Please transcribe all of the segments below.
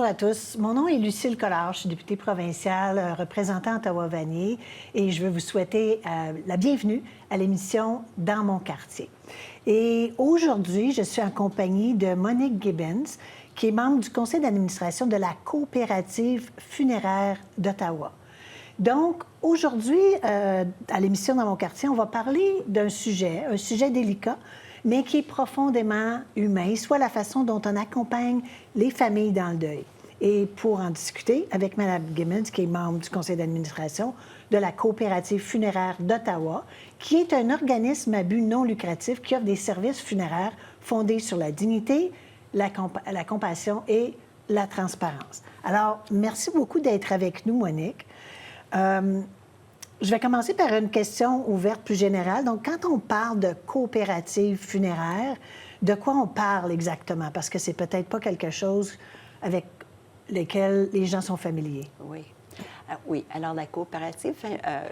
Bonjour à tous. Mon nom est Lucille Collard. Je suis députée provinciale représentant Ottawa-Vanier et je veux vous souhaiter la bienvenue à l'émission Dans mon quartier. Et aujourd'hui, je suis en compagnie de Monique Gibbons, qui est membre du conseil d'administration de la coopérative funéraire d'Ottawa. Donc, aujourd'hui, à l'émission Dans mon quartier, on va parler d'un sujet, un sujet délicat, mais qui est profondément humain, soit la façon dont on accompagne les familles dans le deuil. Et pour en discuter avec Mme Gibbons, qui est membre du conseil d'administration de la coopérative funéraire d'Ottawa, qui est un organisme à but non lucratif qui offre des services funéraires fondés sur la dignité, la compassion et la transparence. Alors, merci beaucoup d'être avec nous, Monique. Je vais commencer par une question ouverte plus générale. Donc, quand on parle de coopérative funéraire, de quoi on parle exactement? Parce que c'est peut-être pas quelque chose avec lequel les gens sont familiers. Oui. Oui. Alors, la coopérative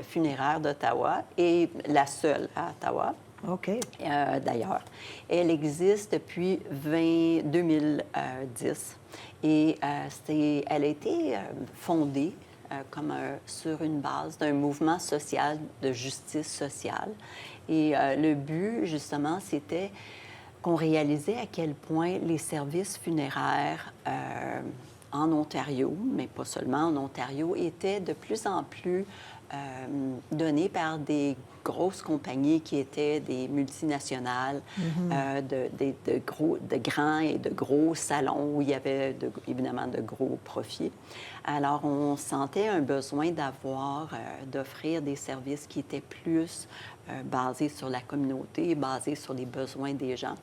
funéraire d'Ottawa est la seule à Ottawa. OK. D'ailleurs. Elle existe depuis 2010 et elle a été fondée sur une base d'un mouvement social de justice sociale. Et le but, justement, c'était qu'on réalisait à quel point les services funéraires en Ontario, mais pas seulement en Ontario, étaient de plus en plus donnés par des grosses compagnies qui étaient des multinationales, de grands et de gros salons où il y avait évidemment de gros profits. Alors, on sentait un besoin d'offrir des services qui étaient plus basés sur la communauté, basés sur les besoins des gens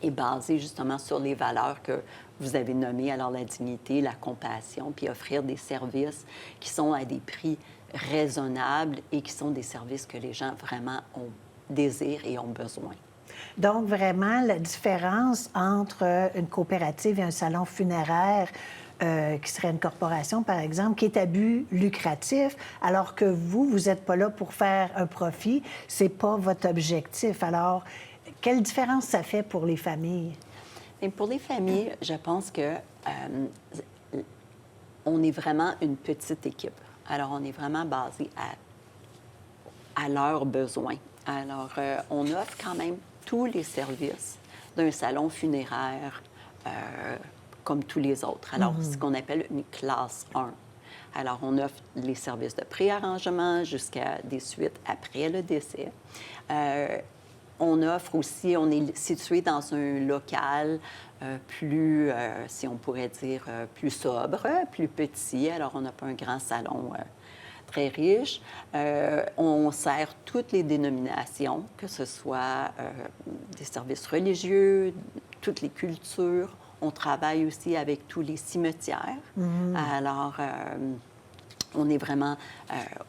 et basés justement sur les valeurs que vous avez nommées, alors la dignité, la compassion, puis offrir des services qui sont à des prix raisonnables et qui sont des services que les gens vraiment désirent et ont besoin. Donc, vraiment, la différence entre une coopérative et un salon funéraire, qui serait une corporation, par exemple, qui est à but lucratif, alors que vous n'êtes pas là pour faire un profit, c'est pas votre objectif. Alors, quelle différence ça fait pour les familles? Et pour les familles, je pense que on est vraiment une petite équipe. Alors, on est vraiment basé à leurs besoins. Alors, on offre quand même tous les services d'un salon funéraire comme tous les autres. Alors, ce qu'on appelle une classe 1. Alors, on offre les services de préarrangement jusqu'à des suites après le décès. On offre aussi, on est situé dans un local plus, si on pourrait dire, plus sobre, plus petit. Alors, on n'a pas un grand salon très riche. On sert toutes les dénominations, que ce soit des services religieux, toutes les cultures. On travaille aussi avec tous les cimetières. Alors, on est vraiment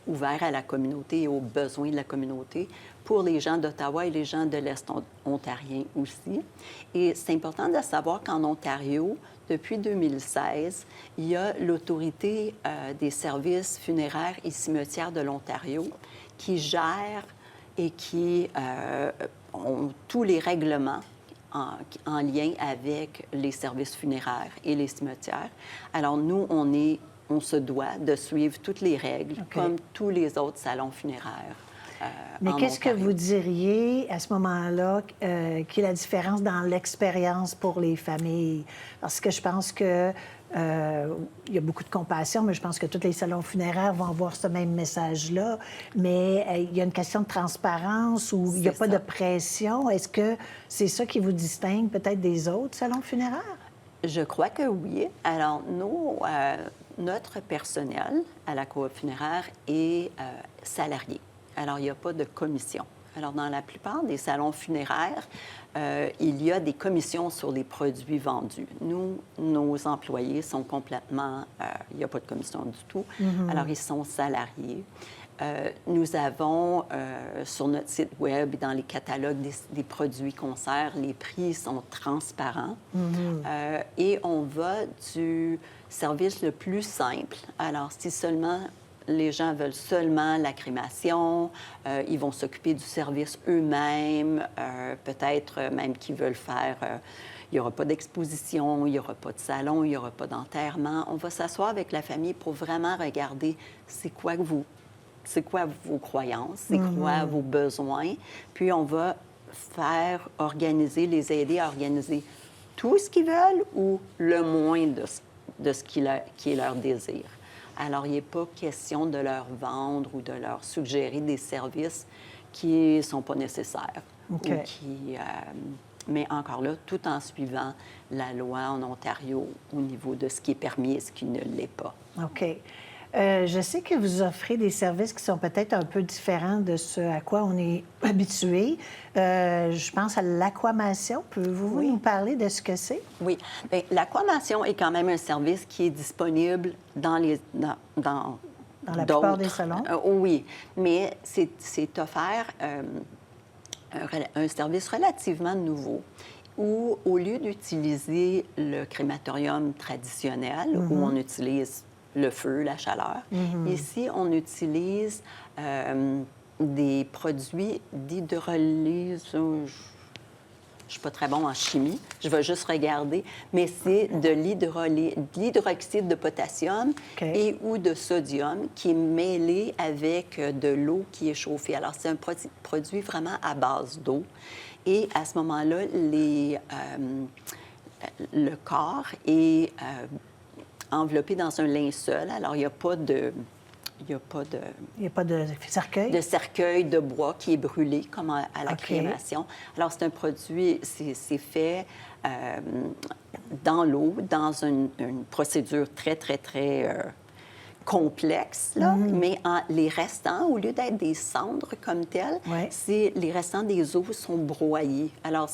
ouvert à la communauté et aux besoins de la communauté pour les gens d'Ottawa et les gens de l'Est ontarien aussi. Et c'est important de savoir qu'en Ontario, depuis 2016, il y a l'Autorité des services funéraires et cimetières de l'Ontario qui gère et qui ont tous les règlements en lien avec les services funéraires et les cimetières. Alors, nous, on se doit de suivre toutes les règles, comme tous les autres salons funéraires. Mais qu'est-ce que vous diriez à ce moment-là qui est la différence dans l'expérience pour les familles? Parce que je pense que il y a beaucoup de compassion, mais je pense que tous les salons funéraires vont avoir ce même message-là. Mais il y a une question de transparence où il n'y a pas de pression. Est-ce que c'est ça qui vous distingue peut-être des autres salons funéraires? Je crois que oui. Alors, notre personnel à la coop funéraire est salarié. Alors, il n'y a pas de commission. Alors, dans la plupart des salons funéraires, il y a des commissions sur les produits vendus. Nous, nos employés sont complètement... il n'y a pas de commission du tout. Alors, ils sont salariés. Nous avons sur notre site Web et dans les catalogues des produits qu'on sert, les prix sont transparents. Et on va du service le plus simple. Alors, si seulement les gens veulent seulement la crémation, ils vont s'occuper du service eux-mêmes, peut-être même qu'ils veulent faire Il n'y aura pas d'exposition, il n'y aura pas de salon, il n'y aura pas d'enterrement. On va s'asseoir avec la famille pour vraiment regarder c'est quoi vos croyances, c'est quoi vos besoins. Puis on va les aider à organiser tout ce qu'ils veulent ou le moins de ce qui est leur désir. Alors, il n'est pas question de leur vendre ou de leur suggérer des services qui ne sont pas nécessaires. OK. Mais encore là, tout en suivant la loi en Ontario au niveau de ce qui est permis et ce qui ne l'est pas. OK. Je sais que vous offrez des services qui sont peut-être un peu différents de ce à quoi on est habitué. Je pense à l'aquamation. Pouvez-vous nous parler de ce que c'est? Oui. Bien, l'aquamation est quand même un service qui est disponible dans la plupart des salons? Oui, mais c'est offert un service relativement nouveau où, au lieu d'utiliser le crématorium traditionnel, où on utilise le feu, la chaleur, ici, on utilise des produits d'hydrolyse. Je ne suis pas très bon en chimie, je vais juste regarder, mais c'est de l'hydroxyde de potassium et ou de sodium qui est mêlé avec de l'eau qui est chauffée. Alors, c'est un produit vraiment à base d'eau. Et à ce moment-là, le corps est enveloppé dans un linceul. Alors, il n'y a pas de cercueil? De cercueil de bois qui est brûlé, comme à la crémation. Alors, c'est un produit, c'est fait dans l'eau, dans une procédure très, très, très complexe, là, mais les restants, au lieu d'être des cendres comme telles, les restants des os sont broyés. Alors,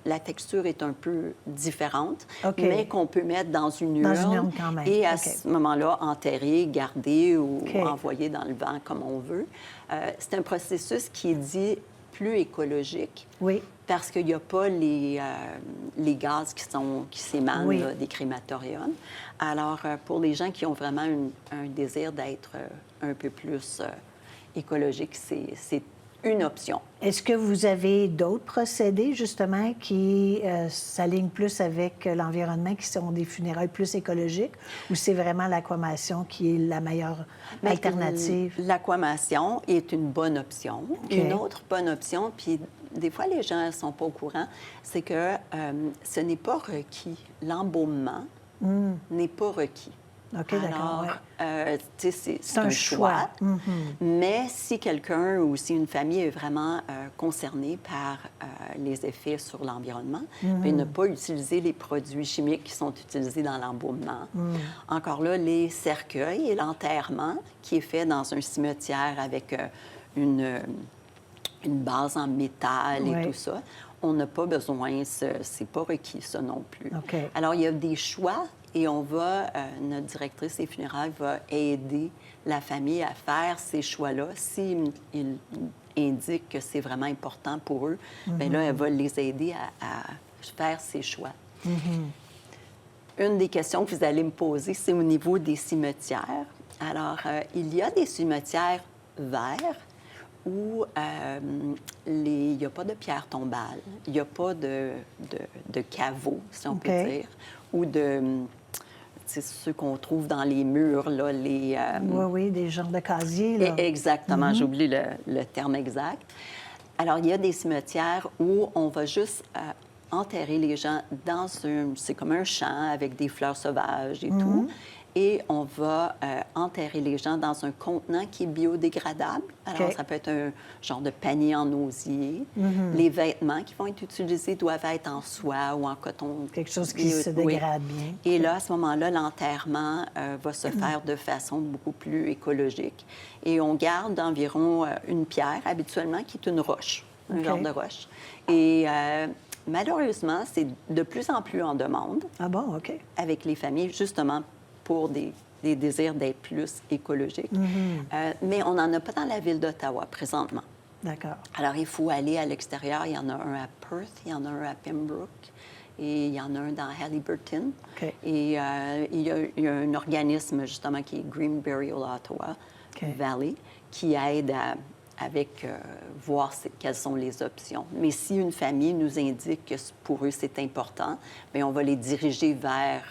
la texture est un peu différente, mais qu'on peut mettre dans une urne quand même. Et à ce moment-là, enterrer, garder ou envoyer dans le vent comme on veut. C'est un processus qui est dit plus écologique. Oui. Parce qu'il n'y a pas les gaz qui s'émanent des crématoriums. Alors, pour les gens qui ont vraiment un désir d'être un peu plus écologique, c'est une option. Est-ce que vous avez d'autres procédés, justement, qui s'alignent plus avec l'environnement, qui sont des funérailles plus écologiques, ou c'est vraiment l'aquamation qui est la meilleure alternative? L'aquamation est une bonne option. Une autre bonne option, puis des fois, les gens ne sont pas au courant, c'est que ce n'est pas requis. L'embaumement n'est pas requis. OK, d'accord. Alors, c'est un choix. Mais si quelqu'un ou si une famille est vraiment concernée par les effets sur l'environnement, bien, ne pas utiliser les produits chimiques qui sont utilisés dans l'embaumement. Encore là, les cercueils et l'enterrement qui est fait dans un cimetière avec une base en métal et tout ça, on n'a pas besoin, c'est pas requis ça non plus. Alors, il y a des choix et notre directrice des funérailles va aider la famille à faire ces choix-là. S'ils indiquent que c'est vraiment important pour eux, bien là, elle va les aider à faire ces choix. Une des questions que vous allez me poser, c'est au niveau des cimetières. Alors, il y a des cimetières verts où il n'y a pas de pierre tombale, il n'y a pas de caveau, si on peut dire, ou c'est ceux qu'on trouve dans les murs, là, Oui, des genres de casiers, là. Exactement, j'oublie le terme exact. Alors, il y a des cimetières où on va juste enterrer les gens c'est comme un champ avec des fleurs sauvages et tout. Et on va enterrer les gens dans un contenant qui est biodégradable. Alors, ça peut être un genre de panier en osier. Les vêtements qui vont être utilisés doivent être en soie ou en coton. Quelque chose qui se dégrade bien. Et là, à ce moment-là, l'enterrement va se faire de façon beaucoup plus écologique. Et on garde environ une pierre, habituellement, qui est une roche, un genre de roche. Et malheureusement, c'est de plus en plus en demande. Ah bon? OK. Avec les familles, justement, pour des désirs d'être plus écologiques. Mais on n'en a pas dans la ville d'Ottawa présentement. D'accord. Alors, il faut aller à l'extérieur. Il y en a un à Perth, il y en a un à Pembroke et il y en a un dans Haliburton. Et il y a un organisme, justement, qui est Green Burial Ottawa Valley, qui aide avec voir quelles sont les options. Mais si une famille nous indique que pour eux, c'est important, bien, on va les diriger vers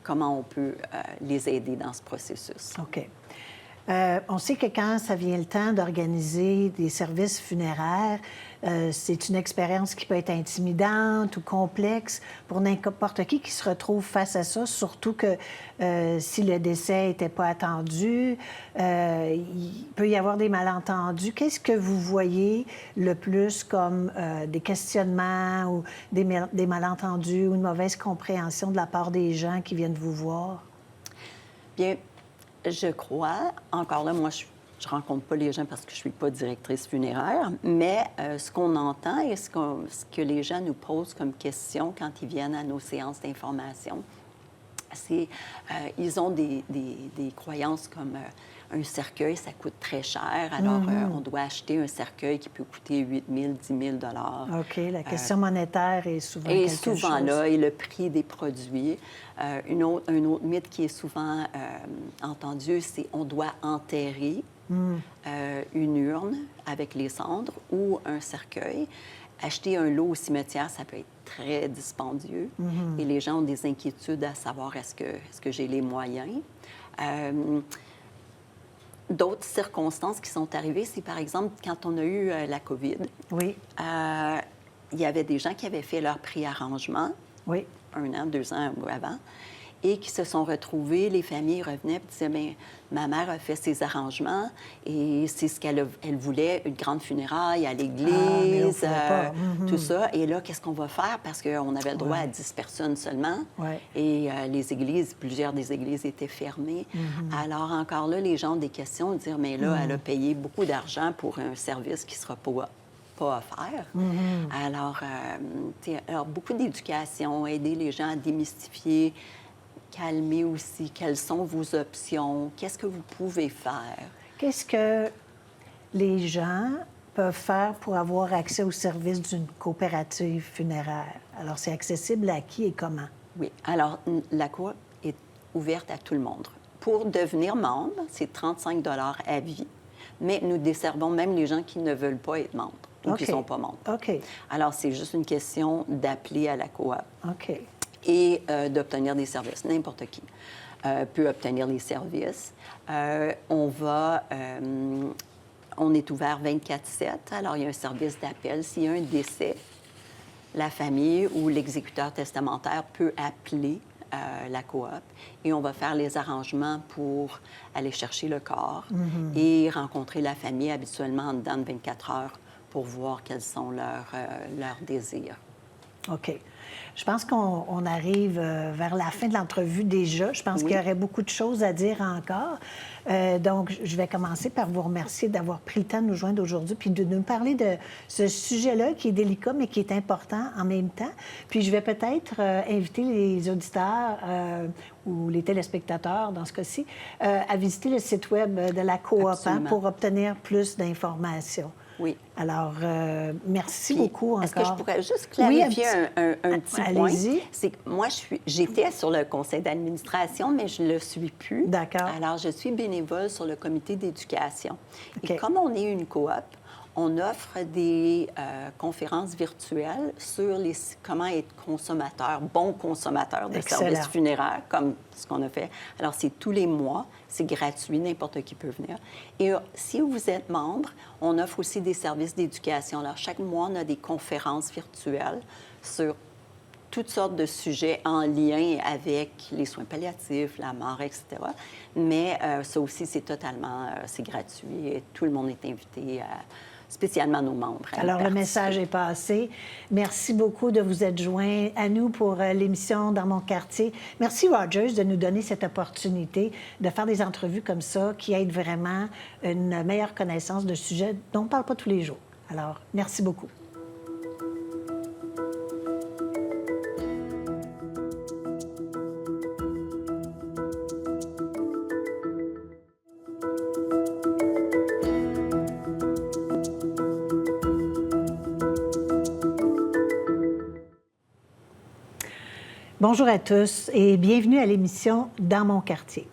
comment on peut les aider dans ce processus. OK. On sait que quand ça vient le temps d'organiser des services funéraires, c'est une expérience qui peut être intimidante ou complexe pour n'importe qui se retrouve face à ça, surtout que si le décès n'était pas attendu, il peut y avoir des malentendus. Qu'est-ce que vous voyez le plus comme des questionnements ou des malentendus ou une mauvaise compréhension de la part des gens qui viennent vous voir? Bien, je crois, encore là, moi, je ne rencontre pas les gens parce que je ne suis pas directrice funéraire, mais ce qu'on entend et ce que les gens nous posent comme question quand ils viennent à nos séances d'information, c'est ils ont des croyances comme un cercueil, ça coûte très cher, alors on doit acheter un cercueil qui peut coûter 8 000, 10 000 OK, la question monétaire est souvent et quelque souvent chose. là, et le prix des produits. Un autre mythe qui est souvent entendu, c'est on doit enterrer une urne avec les cendres ou un cercueil. Acheter un lot au cimetière, ça peut être très dispendieux. Et les gens ont des inquiétudes à savoir est-ce que j'ai les moyens. D'autres circonstances qui sont arrivées, c'est par exemple quand on a eu la COVID. Oui. Il y avait des gens qui avaient fait leur préarrangement, Oui. 1 an, 2 ans avant, et qui se sont retrouvés, les familles revenaient et disaient, bien, ma mère a fait ses arrangements et c'est ce qu'elle voulait, une grande funéraille à l'église, tout ça. Et là, qu'est-ce qu'on va faire? Parce qu'on avait le droit à 10 personnes seulement. Ouais. Et les églises, plusieurs des églises étaient fermées. Alors, encore là, les gens ont des questions, de dire, mais là, elle a payé beaucoup d'argent pour un service qui ne sera pas offert. Alors, beaucoup d'éducation, aider les gens à démystifier, calmer aussi, quelles sont vos options, qu'est-ce que vous pouvez faire. Qu'est-ce que les gens peuvent faire pour avoir accès au service d'une coopérative funéraire? Alors, c'est accessible à qui et comment? Oui. Alors, la coop est ouverte à tout le monde. Pour devenir membre, c'est 35 $ à vie, mais nous desservons même les gens qui ne veulent pas être membres ou qui ne sont pas membres. OK. Alors, c'est juste une question d'appeler à la coop. OK. Et d'obtenir des services. N'importe qui peut obtenir les services. On est ouvert 24/7. Alors, il y a un service d'appel. S'il y a un décès, la famille ou l'exécuteur testamentaire peut appeler la coop et on va faire les arrangements pour aller chercher le corps et rencontrer la famille habituellement en dedans de 24 heures pour voir quels sont leurs désirs. OK. Je pense qu'on arrive vers la fin de l'entrevue déjà. Je pense qu'il y aurait beaucoup de choses à dire encore. Donc, je vais commencer par vous remercier d'avoir pris le temps de nous joindre aujourd'hui puis de nous parler de ce sujet-là qui est délicat mais qui est important en même temps. Puis, je vais peut-être inviter les auditeurs ou les téléspectateurs, dans ce cas-ci, à visiter le site web de la coop pour obtenir plus d'informations. Oui. Alors, merci beaucoup encore. Est-ce que je pourrais juste clarifier un petit point? Allez-y. C'est que moi, j'étais sur le conseil d'administration, mais je ne le suis plus. D'accord. Alors, je suis bénévole sur le comité d'éducation. OK. Et comme on est une coop, on offre des conférences virtuelles sur comment être bon consommateur de services funéraires, comme ce qu'on a fait. Alors, c'est tous les mois, c'est gratuit, n'importe qui peut venir. Et si vous êtes membre, on offre aussi des services d'éducation. Alors, chaque mois, on a des conférences virtuelles sur toutes sortes de sujets en lien avec les soins palliatifs, la mort, etc. Mais ça aussi, c'est gratuit et tout le monde est invité spécialement nos membres. Alors, le message est passé. Merci beaucoup de vous être joints à nous pour l'émission Dans mon quartier. Merci, Rogers, de nous donner cette opportunité de faire des entrevues comme ça qui aident vraiment une meilleure connaissance de sujets dont on ne parle pas tous les jours. Alors, merci beaucoup. Bonjour à tous et bienvenue à l'émission Dans mon quartier.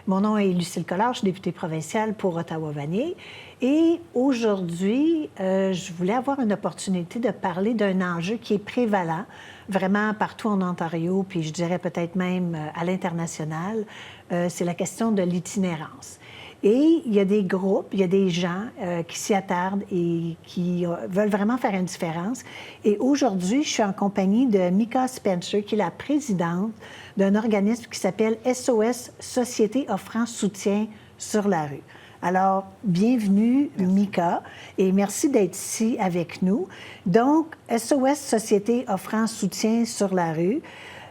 Mon nom est Lucille Collard, je suis députée provinciale pour Ottawa-Vanier. Et aujourd'hui, je voulais avoir une opportunité de parler d'un enjeu qui est prévalent vraiment partout en Ontario, puis je dirais peut-être même à l'international. C'est la question de l'itinérance. Et il y a des groupes, il y a des gens qui s'y attardent et qui veulent vraiment faire une différence. Et aujourd'hui, je suis en compagnie de Mika Spencer, qui est la présidente d'un organisme qui s'appelle SOS, Société offrant soutien sur la rue. Alors, bienvenue, Mika, et merci d'être ici avec nous. Donc, SOS, Société offrant soutien sur la rue,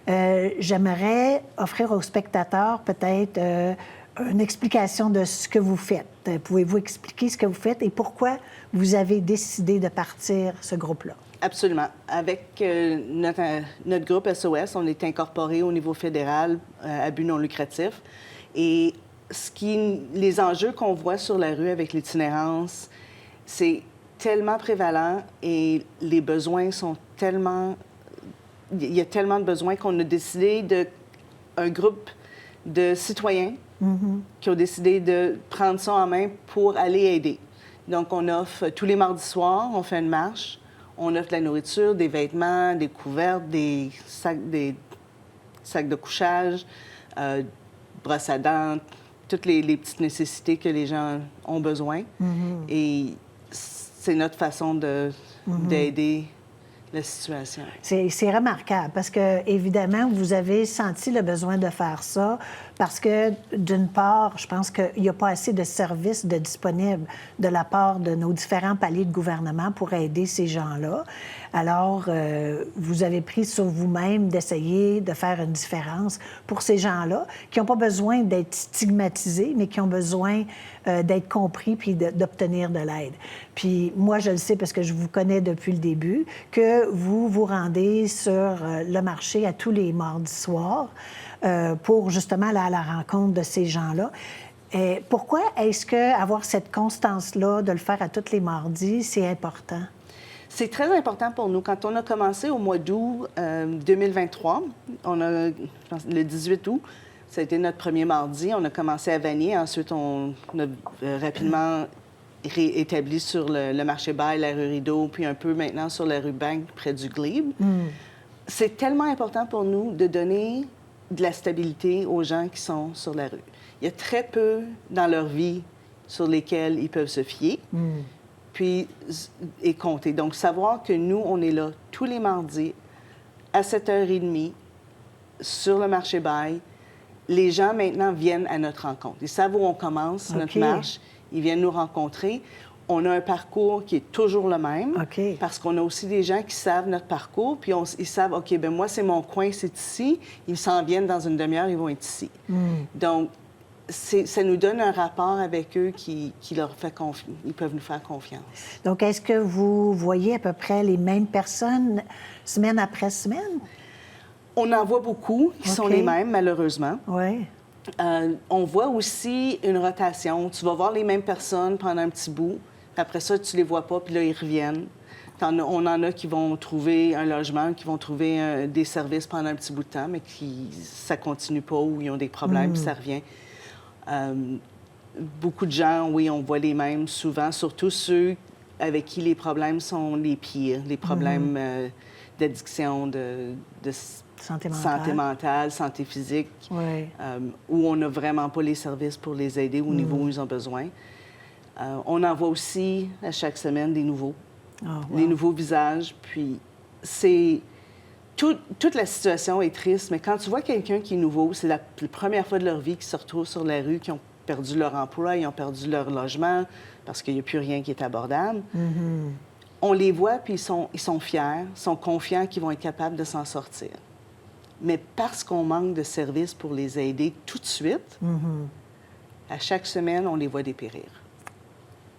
j'aimerais offrir aux spectateurs peut-être une explication de ce que vous faites. Pouvez-vous expliquer ce que vous faites et pourquoi vous avez décidé de partir ce groupe-là? Absolument. Avec notre groupe SOS, on est incorporé au niveau fédéral à but non lucratif. Et les enjeux qu'on voit sur la rue avec l'itinérance, c'est tellement prévalent et les besoins sont tellement... Il y a tellement de besoins qu'on a décidé un groupe de citoyens qui ont décidé de prendre ça en main pour aller aider. Donc, on offre tous les mardis soirs, on fait une marche, on offre de la nourriture, des vêtements, des couvertes, des sacs de couchage, brosses à dents, toutes les petites nécessités que les gens ont besoin. Et c'est notre façon d'aider la situation. C'est remarquable parce que, évidemment, vous avez senti le besoin de faire ça parce que, d'une part, je pense qu'il n'y a pas assez de services disponibles de la part de nos différents paliers de gouvernement pour aider ces gens-là. Alors, vous avez pris sur vous-même d'essayer de faire une différence pour ces gens-là qui n'ont pas besoin d'être stigmatisés, mais qui ont besoin d'être compris puis d'obtenir de l'aide. Puis moi, je le sais parce que je vous connais depuis le début, que vous vous rendez sur le marché à tous les mardis soirs pour justement aller à la rencontre de ces gens-là. Pourquoi est-ce qu'avoir cette constance-là, de le faire à tous les mardis, c'est important? C'est très important pour nous. Quand on a commencé au mois d'août 2023, je pense, le 18 août, ça a été notre premier mardi. On a commencé à Vanier. Ensuite, on a rapidement réétabli sur le marché Bail, la rue Rideau, puis un peu maintenant sur la rue Bank, près du Glebe. C'est tellement important pour nous de donner de la stabilité aux gens qui sont sur la rue. Il y a très peu dans leur vie sur lesquels ils peuvent se fier. Puis et compter. Donc, savoir que nous, on est là tous les mardis à 7h30 sur le marché Bail. Les gens, maintenant, viennent à notre rencontre. Ils savent où on commence, notre marche. Ils viennent nous rencontrer. On a un parcours qui est toujours le même parce qu'on a aussi des gens qui savent notre parcours, puis ils savent, OK, bien moi, c'est mon coin, c'est ici. Ils s'en viennent dans une demi-heure, ils vont être ici. Donc, ça nous donne un rapport avec eux qui leur fait confiance. Ils peuvent nous faire confiance. Donc, est-ce que vous voyez à peu près les mêmes personnes semaine après semaine? On en voit beaucoup qui sont les mêmes, malheureusement. Oui. On voit aussi une rotation. Tu vas voir les mêmes personnes pendant un petit bout, puis après ça, tu les vois pas, puis là, ils reviennent. On en a qui vont trouver un logement, qui vont trouver des services pendant un petit bout de temps, mais ça continue pas ou ils ont des problèmes, puis ça revient. Beaucoup de gens, oui, on voit les mêmes souvent, surtout ceux avec qui les problèmes sont les pires, les problèmes d'addiction, de santé mentale, santé physique, où on n'a vraiment pas les services pour les aider au niveau où ils ont besoin. On en voit aussi à chaque semaine des nouveaux, les nouveaux visages. Puis toute la situation est triste, mais quand tu vois quelqu'un qui est nouveau, c'est la première fois de leur vie qu'ils se retrouvent sur la rue, qui ont perdu leur emploi, ils ont perdu leur logement parce qu'il n'y a plus rien qui est abordable. On les voit, puis ils sont fiers, sont confiants qu'ils vont être capables de s'en sortir. Mais parce qu'on manque de services pour les aider tout de suite, à chaque semaine, on les voit dépérir.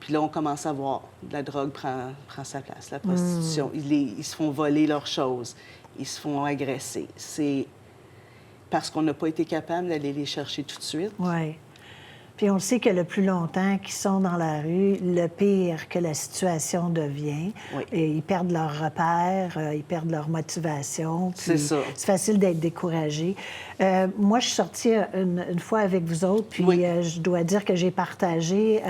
Puis là, on commence à voir, la drogue prend sa place, la prostitution. Ils se font voler leurs choses, ils se font agresser. C'est parce qu'on n'a pas été capable d'aller les chercher tout de suite. Oui. Puis on le sait que le plus longtemps qu'ils sont dans la rue, le pire que la situation devient. Oui. Et ils perdent leur repère, ils perdent leur motivation. C'est ça. C'est facile d'être découragé. Moi, je suis sortie une fois avec vous autres, puis Oui. je dois dire que j'ai partagé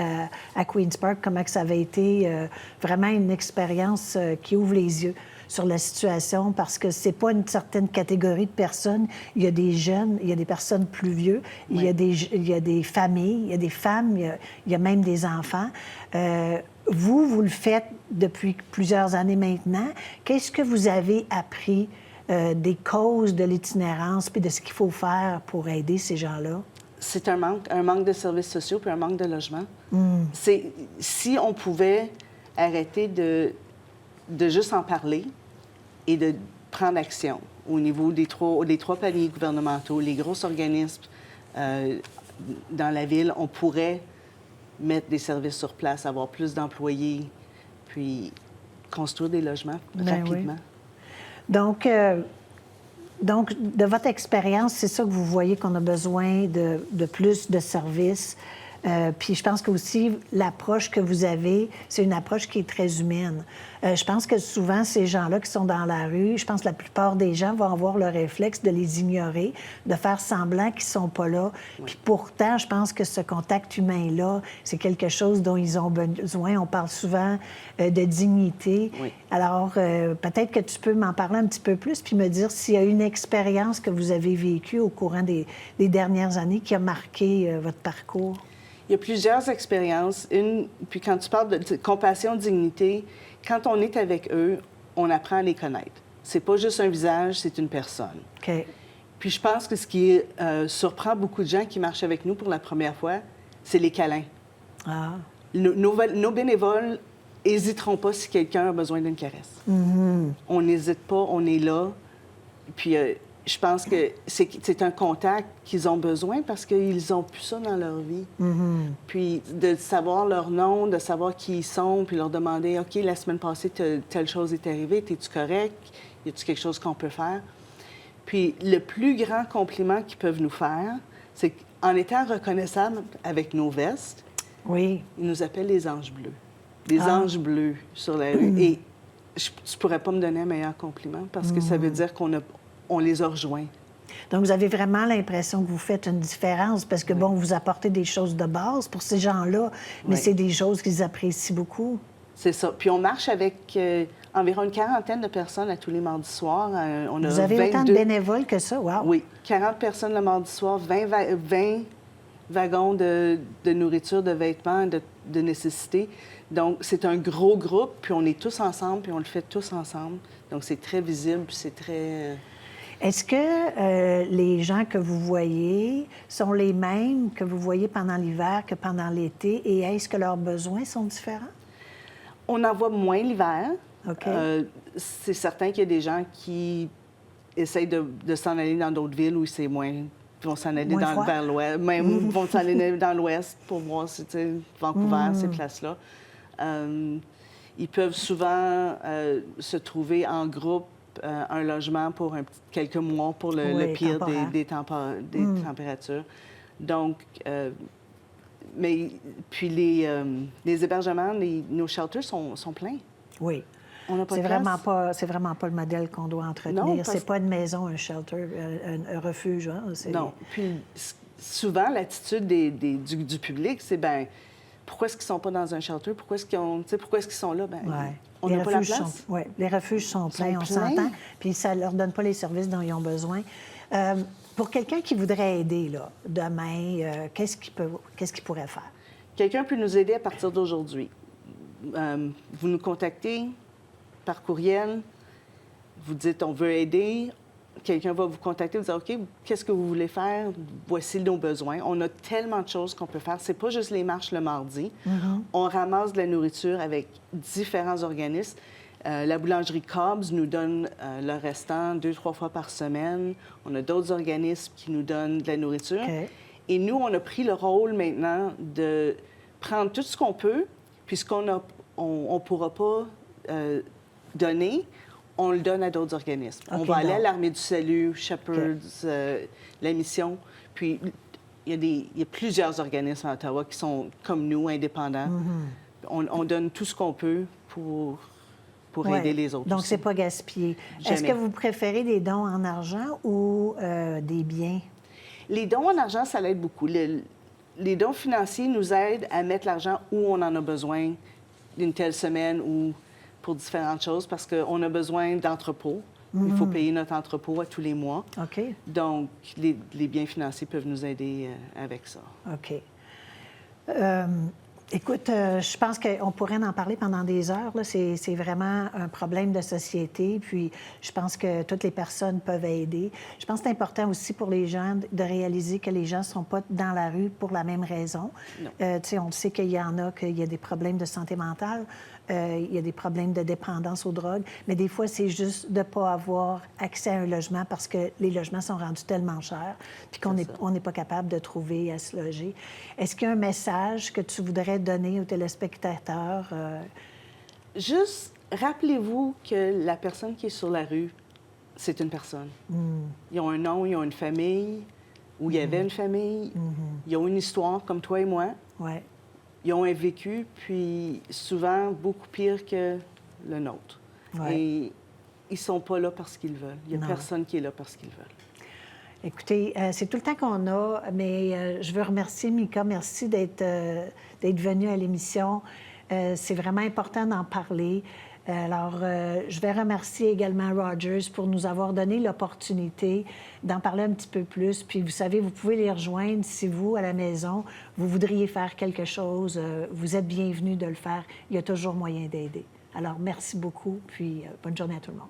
à Queen's Park comment que ça avait été vraiment une expérience qui ouvre les yeux sur la situation, parce que c'est pas une certaine catégorie de personnes. Il y a des jeunes, il y a des personnes plus vieux, il y a des familles, il y a des femmes, il y a même des enfants. Vous le faites depuis plusieurs années maintenant. Qu'est-ce que vous avez appris des causes de l'itinérance puis de ce qu'il faut faire pour aider ces gens-là? C'est un manque de services sociaux puis un manque de logement. Si on pouvait arrêter de juste en parler et de prendre action au niveau des trois paliers gouvernementaux, les gros organismes dans la ville, on pourrait mettre des services sur place, avoir plus d'employés, puis construire des logements rapidement. Oui. Donc, de votre expérience, c'est ça que vous voyez qu'on a besoin de plus de services. Puis je pense que aussi l'approche que vous avez, c'est une approche qui est très humaine. Je pense que souvent, ces gens-là qui sont dans la rue, je pense que la plupart des gens vont avoir le réflexe de les ignorer, de faire semblant qu'ils ne sont pas là. Oui. Puis pourtant, je pense que ce contact humain-là, c'est quelque chose dont ils ont besoin. On parle souvent de dignité. Oui. Alors, peut-être que tu peux m'en parler un petit peu plus, puis me dire s'il y a une expérience que vous avez vécue au courant des dernières années qui a marqué votre parcours. Il y a plusieurs expériences. Puis quand tu parles de compassion, dignité, quand on est avec eux, on apprend à les connaître. C'est pas juste un visage, c'est une personne. OK. Puis je pense que ce qui surprend beaucoup de gens qui marchent avec nous pour la première fois, c'est les câlins. Ah. Nos bénévoles n'hésiteront pas si quelqu'un a besoin d'une caresse. Mm-hmm. On n'hésite pas, on est là. Puis je pense que c'est un contact qu'ils ont besoin parce qu'ils n'ont plus ça dans leur vie. Mm-hmm. Puis de savoir leur nom, de savoir qui ils sont, puis leur demander, OK, la semaine passée, telle chose est arrivée, es-tu correct? Y a-t-il quelque chose qu'on peut faire? Puis le plus grand compliment qu'ils peuvent nous faire, c'est qu'en étant reconnaissables avec nos vestes, oui. Ils nous appellent les anges bleus. Les anges bleus sur la rue. Et tu ne pourrais pas me donner un meilleur compliment parce que ça veut dire qu'on les a rejoints. Donc, vous avez vraiment l'impression que vous faites une différence parce que, bon, vous apportez des choses de base pour ces gens-là, mais c'est des choses qu'ils apprécient beaucoup. C'est ça. Puis on marche avec environ une quarantaine de personnes à tous les mardis soirs. Vous avez autant de bénévoles que ça? Wow! Oui, 40 personnes le mardi soir, 20 wagons de nourriture, de vêtements, de nécessités. Donc, c'est un gros groupe, puis on est tous ensemble, puis on le fait tous ensemble. Donc, c'est très visible, puis c'est très... Est-ce que les gens que vous voyez sont les mêmes que vous voyez pendant l'hiver que pendant l'été? Et est-ce que leurs besoins sont différents? On en voit moins l'hiver. OK. C'est certain qu'il y a des gens qui essayent de s'en aller dans d'autres villes où c'est moins... Ils vont s'en aller vers l'ouest. Même vont s'en aller dans l'ouest pour voir si, Vancouver, ces places-là. Ils peuvent souvent se trouver en groupe un logement pour quelques mois pour le pire des températures. Donc, mais puis les hébergements, nos shelters sont pleins. Oui. On n'a pas c'est de place. vraiment pas le modèle qu'on doit entretenir. Non, c'est pas une maison, un shelter, un refuge. Hein? Non. Puis souvent, l'attitude du public, c'est pourquoi est-ce qu'ils sont pas dans un shelter? Pourquoi est-ce qu'ils sont là? On n'a pas la place. Les refuges sont pleins, on s'entend. Puis ça ne leur donne pas les services dont ils ont besoin. Pour quelqu'un qui voudrait aider là, demain, qu'est-ce qu'il pourrait faire? Quelqu'un peut nous aider à partir d'aujourd'hui. Vous nous contactez par courriel, vous dites on veut aider, quelqu'un va vous contacter, vous dire OK, qu'est-ce que vous voulez faire? Voici nos besoins. On a tellement de choses qu'on peut faire. C'est pas juste les marches le mardi. Mm-hmm. On ramasse de la nourriture avec différents organismes. La boulangerie Cobb's nous donne le restant 2-3 fois par semaine. On a d'autres organismes qui nous donnent de la nourriture. Okay. Et nous, on a pris le rôle maintenant de prendre tout ce qu'on peut, puis ce qu'on on pourra pas donner, on le donne à d'autres organismes. Okay, on va aller à l'Armée du Salut, Shepherds, la Mission. Puis il y a plusieurs organismes à Ottawa qui sont comme nous, indépendants. On donne tout ce qu'on peut pour Ouais. aider les autres. Donc, aussi. c'est pas gaspillé. Est-ce Jamais. que vous préférez des dons en argent ou des biens? Les dons en argent, ça l'aide beaucoup. Les dons financiers nous aident à mettre l'argent où on en a besoin d'une telle semaine ou pour différentes choses parce qu'on a besoin d'entrepôts. Il faut payer notre entrepôt à tous les mois. OK. Donc, les biens financiers peuvent nous aider avec ça. OK. Écoute, je pense qu'on pourrait en parler pendant des heures. Là. C'est vraiment un problème de société. Puis, je pense que toutes les personnes peuvent aider. Je pense que c'est important aussi pour les gens de réaliser que les gens ne sont pas dans la rue pour la même raison. Tu sais, on sait qu'il y en a, qu'il y a des problèmes de santé mentale, il y a des problèmes de dépendance aux drogues, mais des fois, c'est juste de ne pas avoir accès à un logement parce que les logements sont rendus tellement chers puis qu'on n'est pas capable de trouver à se loger. Est-ce qu'il y a un message que tu voudrais donner aux téléspectateurs? Juste, rappelez-vous que la personne qui est sur la rue, c'est une personne. Ils ont un nom, ils ont une famille, ou il y avait une famille, ils ont une histoire comme toi et moi. Ouais. Ils ont un vécu, puis souvent beaucoup pire que le nôtre. Ouais. Et ils ne sont pas là parce qu'ils veulent. Il n'y a Non. personne qui est là parce qu'ils veulent. Écoutez, c'est tout le temps qu'on a, mais je veux remercier Mika. Merci d'être venue à l'émission. C'est vraiment important d'en parler. Alors, je vais remercier également Rogers pour nous avoir donné l'opportunité d'en parler un petit peu plus. Puis, vous savez, vous pouvez les rejoindre si vous, à la maison, vous voudriez faire quelque chose. Vous êtes bienvenus de le faire. Il y a toujours moyen d'aider. Alors, merci beaucoup, puis bonne journée à tout le monde.